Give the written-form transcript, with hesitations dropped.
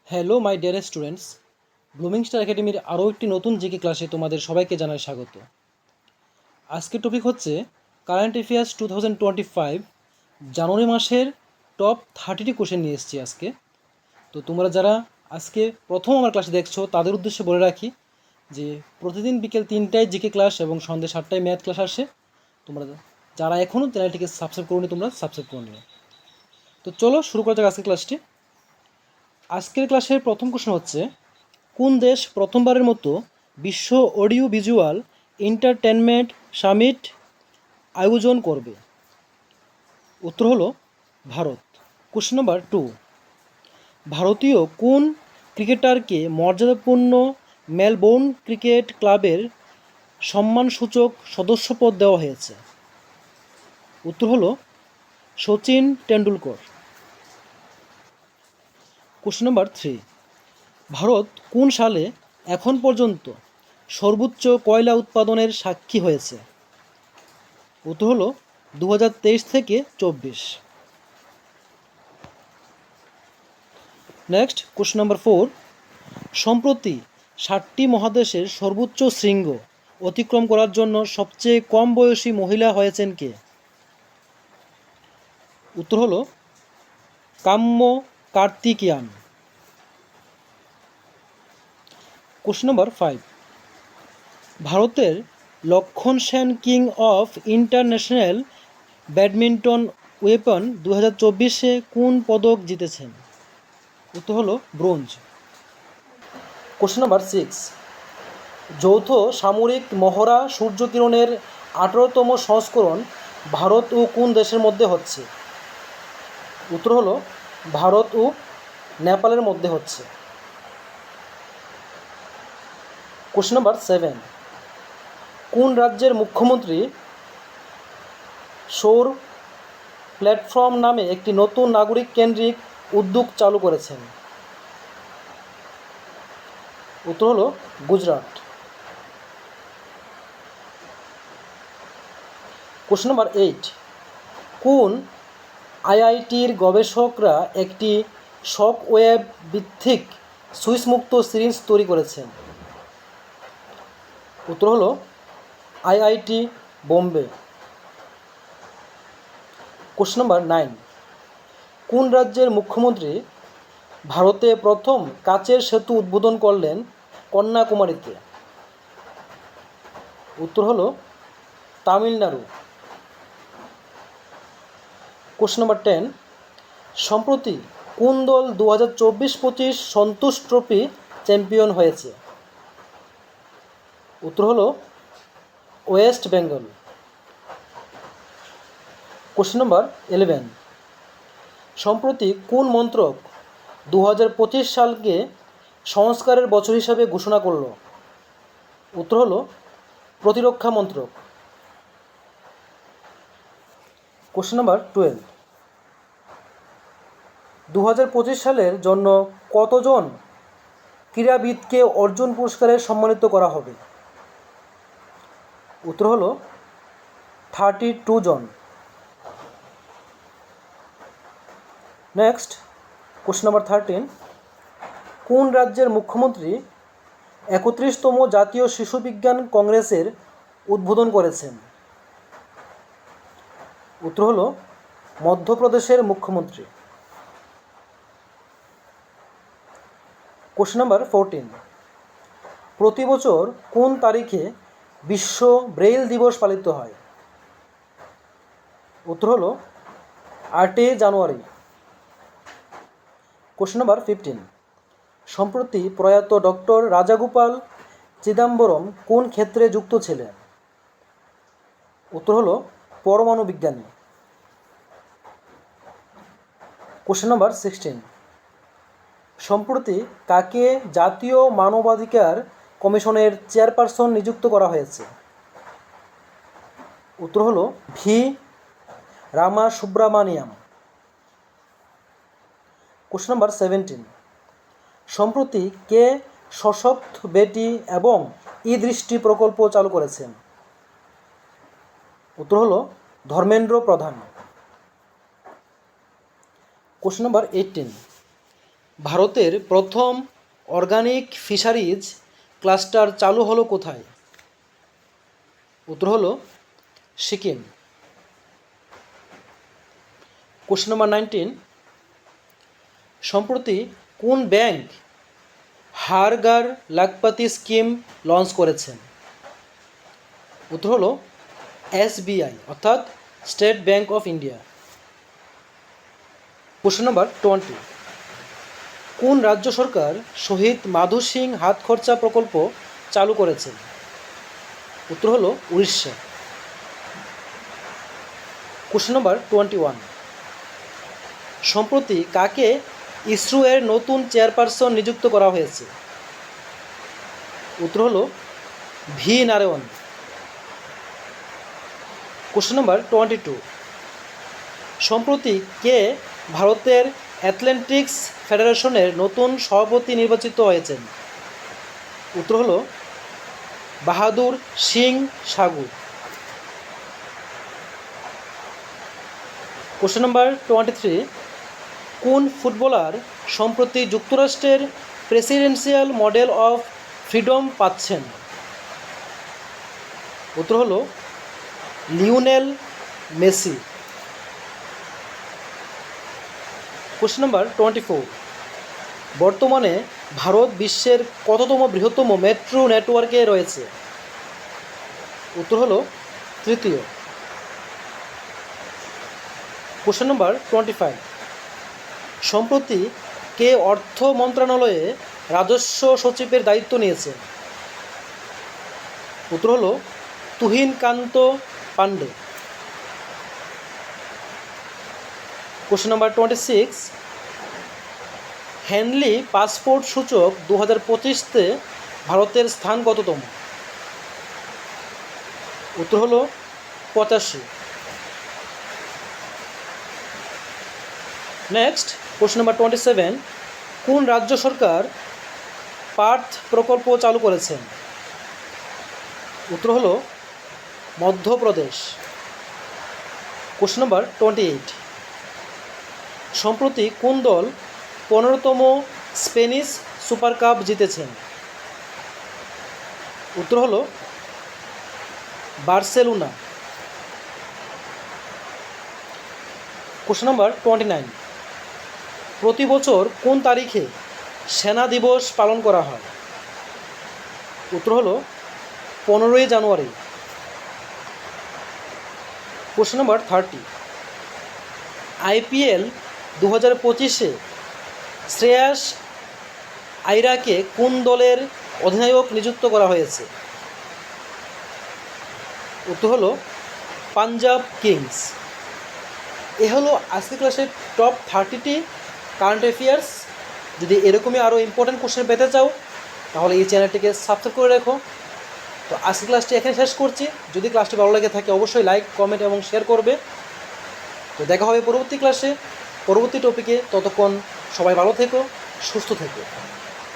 Hello my dear students, blooming star একাডেমির আরও একটি নতুন জিকে ক্লাসে তোমাদের সবাইকে জানাই স্বাগত। আজকের টপিক হচ্ছে কারেন্ট অ্যাফেয়ার্স 2025 জানুয়ারি মাসের টপ 30টি কোশ্চেন নিয়ে এসেছি আজকে। তো তোমরা যারা আজকে প্রথম আমার ক্লাসে দেখছো তাদের উদ্দেশ্যে বলে রাখি যে প্রতিদিন বিকেল 3টায় জিকে ক্লাস এবং সন্ধ্যে 7টায় ম্যাথ ক্লাস আসে। তোমরা যারা এখনও চ্যানেলটিকে সাবস্ক্রাইব করোনি তোমরা সাবস্ক্রাইব করে নিও। তো চলো শুরু করা যাক আজকের ক্লাসটি। আজকের ক্লাসের প্রথম কোশ্চেন হচ্ছে, কোন দেশ প্রথমবারের মতো বিশ্ব অডিও ভিজুয়াল এন্টারটেনমেন্ট সামিট আয়োজন করবে? উত্তর হলো ভারত। কোশ্চেন নাম্বার 2, ভারতীয় কোন ক্রিকেটারকে মর্যাদাপূর্ণ মেলবোর্ন ক্রিকেট ক্লাবের সম্মানসূচক সদস্যপদ দেওয়া হয়েছে? উত্তর হলো সচিন টেন্ডুলকর। কোশ্চেন নাম্বার 3, ভারত কোন সালে এখন পর্যন্ত সর্বোচ্চ কয়লা উৎপাদনের সাক্ষী হয়েছে? উত্তর হলো 2023 থেকে 24। নেক্সট কোশ্চেন নাম্বার 4, সম্প্রতি 60টি মহাদেশের সর্বোচ্চ শৃঙ্গ অতিক্রম করার জন্য সবচেয়ে কম বয়সী মহিলা হয়েছেন কে? উত্তর হলো কাম্য কার্তিকিয়ান। কোশ্চেন নাম্বার 5, ভারতের Lakshya Sen king of international badminton open 2024-এ কোন পদক জিতেছেন? উত্তর হলো ব্রোঞ্জ। কোশ্চেন নাম্বার 6, যৌথ সামরিক মহড়া সূর্যকিরণের 18তম সংস্করণ ভারত ও কোন দেশের মধ্যে হচ্ছে? উত্তর হলো ভারত ও নেপালের মধ্যে হচ্ছে। কোশ্চেন নাম্বার 7, কোন রাজ্যের মুখ্যমন্ত্রী সৌর প্ল্যাটফর্ম নামে একটি নতুন নাগরিক কেন্দ্রিক উদ্যোগ চালু করেছেন? উত্তর হলো গুজরাট। কোশ্চেন নাম্বার 8, কোন আইআইটির গবেষকরা একটি শক ওয়েভ ভিত্তিক সুইচমুক্ত সিরিঞ্জ তৈরি করেছেন? উত্তর হলো আইআইটি বোম্বে। কোশ্চেন নাম্বার 9, কোন রাজ্যের মুখ্যমন্ত্রী ভারতে প্রথম কাচের সেতু উদ্বোধন করলেন কন্যাকুমারীতে? উত্তর হলো তামিলনাড়ু। কোশ্চেন নাম্বার 10, সম্প্রতি কোন দল 2024-25 সন্তোষ ট্রফি চ্যাম্পিয়ন হয়েছে? উত্তর হলো ওয়েস্ট বেঙ্গল। কোশ্চেন নাম্বার 11, সম্প্রতি কোন মন্ত্রক 2025 সালকে সংস্কারের বছর হিসাবে ঘোষণা করল? উত্তর হলো প্রতিরক্ষা মন্ত্রক। কোশ্চেন নাম্বার 12, 2025 সালের জন্য কতজন ক্রীড়াবিদকে অর্জুন পুরস্কারে সম্মানিত করা হবে? উত্তর হলো 32 জন। নেক্সট কোশ্চেন নাম্বার 13, কোন রাজ্যের মুখ্যমন্ত্রী 31তম জাতীয় শিশু বিজ্ঞান কংগ্রেসের উদ্বোধন করেছেন? উত্তর হলো মধ্যপ্রদেশের মুখ্যমন্ত্রী। কোশ্চেন নাম্বার 14, প্রতি বছর কোন তারিখে বিশ্ব ব্রেইল দিবস পালিত হয়? উত্তর হলো 8 জানুয়ারি। কোশ্চেন নাম্বার 15, সম্প্রতি প্রয়াত ডক্টর রাজাগোপাল চিদাম্বরম কোন ক্ষেত্রে যুক্ত ছিলেন? উত্তর হলো পরমাণু বিজ্ঞানী। কোশ্চেন নাম্বার 16, সম্প্রতি কাকে জাতীয় মানবাধিকার কমিশনের চেয়ারপারসন নিযুক্ত করা হয়েছে? উত্তর হলো ভি রামা সুব্রামানিয়াম। কোশ্চেন নাম্বার 17, সম্প্রতি কে সশক্ত বেটি এবং ই দৃষ্টি প্রকল্প চালু করেছেন? উত্তর হলো ধর্মেন্দ্র প্রধান। কোশ্চেন নাম্বার 18, ভারতের প্রথম অর্গানিক ফিশারিজ ক্লাস্টার চালু হলো কোথায়? উত্তর হলো সিকিম। কোশ্চেন নম্বর 19, সম্প্রতি কোন ব্যাংক হার ঘর লাখপতি স্কিম লঞ্চ করেছেন? উত্তর হলো এসবিআই অর্থাৎ state bank of India. Question number 20, কোন রাজ্য সরকার শহীদ মাধু সিং হাত খরচা প্রকল্প চালু করেছেন? উত্তর হলো উড়িষ্যা। কোশ্চেন নম্বর 21, সম্প্রতি কাকে ইসরো এর নতুন চেয়ারপারসন নিযুক্ত করা হয়েছে? উত্তর হলো ভি নারায়ণ। কোশ্চেন নম্বর 22, সম্প্রতি কে ভারতের অ্যাথলেটিক্স ফেডারেশনের নতুন সভাপতি নির্বাচিত হয়েছেন? উত্তর হলো বাহাদুর সিং সাগু। কোশ্চেন নম্বর 23, কোন ফুটবলার সম্প্রতি যুক্তরাষ্ট্রের প্রেসিডেন্সিয়াল মডেল অফ ফ্রিডম পাচ্ছেন? উত্তর হলো লিওনেল মেসি। কোশ্চেন নম্বর 24, বর্তমানে ভারত বিশ্বের কততম বৃহত্তম মেট্রো নেটওয়ার্কে রয়েছে? উত্তর হলো তৃতীয়। কোশ্চেন নম্বর 25, সম্প্রতি কে অর্থ মন্ত্রণালয়ে রাজস্ব সচিবের দায়িত্ব নিয়েছেন? উত্তর হলো Tuhin Kanta Pandey. Question number 26, Henley passport সূচক 2025-তে ভারতের স্থান কততম? উত্তর হলো 85। নেক্সট কোশ্চেন নম্বর 27, কোন রাজ্য সরকার পার্থ প্রকল্প চালু করেছেন? উত্তর হলো মধ্যপ্রদেশ। কোশ্চেন নম্বর 28, সম্প্রতি কোন দল 15তম স্প্যানিশ সুপার কাপ জিতেছেন? উত্তর হলো বার্সেলোনা। কোশ্চেন নম্বর 29, প্রতি বছর কোন তারিখে সেনা দিবস পালন করা হয়? উত্তর হলো 15ই জানুয়ারি। কোশ্চেন নম্বর 30, আইপিএল 2025-এ শ্রেয়াস আইয়ারকে কোন দলের অধিনায়ক নিযুক্ত করা হয়েছে? উত্তর হলো পাঞ্জাব কিংস। এ হলো আজকের ক্লাসের টপ 30টি কারেন্ট অ্যাফেয়ার্স। যদি এরকমই আরও ইম্পর্ট্যান্ট কোশ্চেন পেতে চাও তাহলে এই চ্যানেলটিকে সাবস্ক্রাইব করে রাখো। তো আজকের ক্লাসটি এখানে শেষ করছি। যদি ক্লাসটি ভালো লাগে থাকে অবশ্যই লাইক, কমেন্ট এবং শেয়ার করবে। তো দেখা হবে পরবর্তী ক্লাসে পরবর্তী টপিকে। ততক্ষণ সবাই ভালো থেকো, সুস্থ থেকো।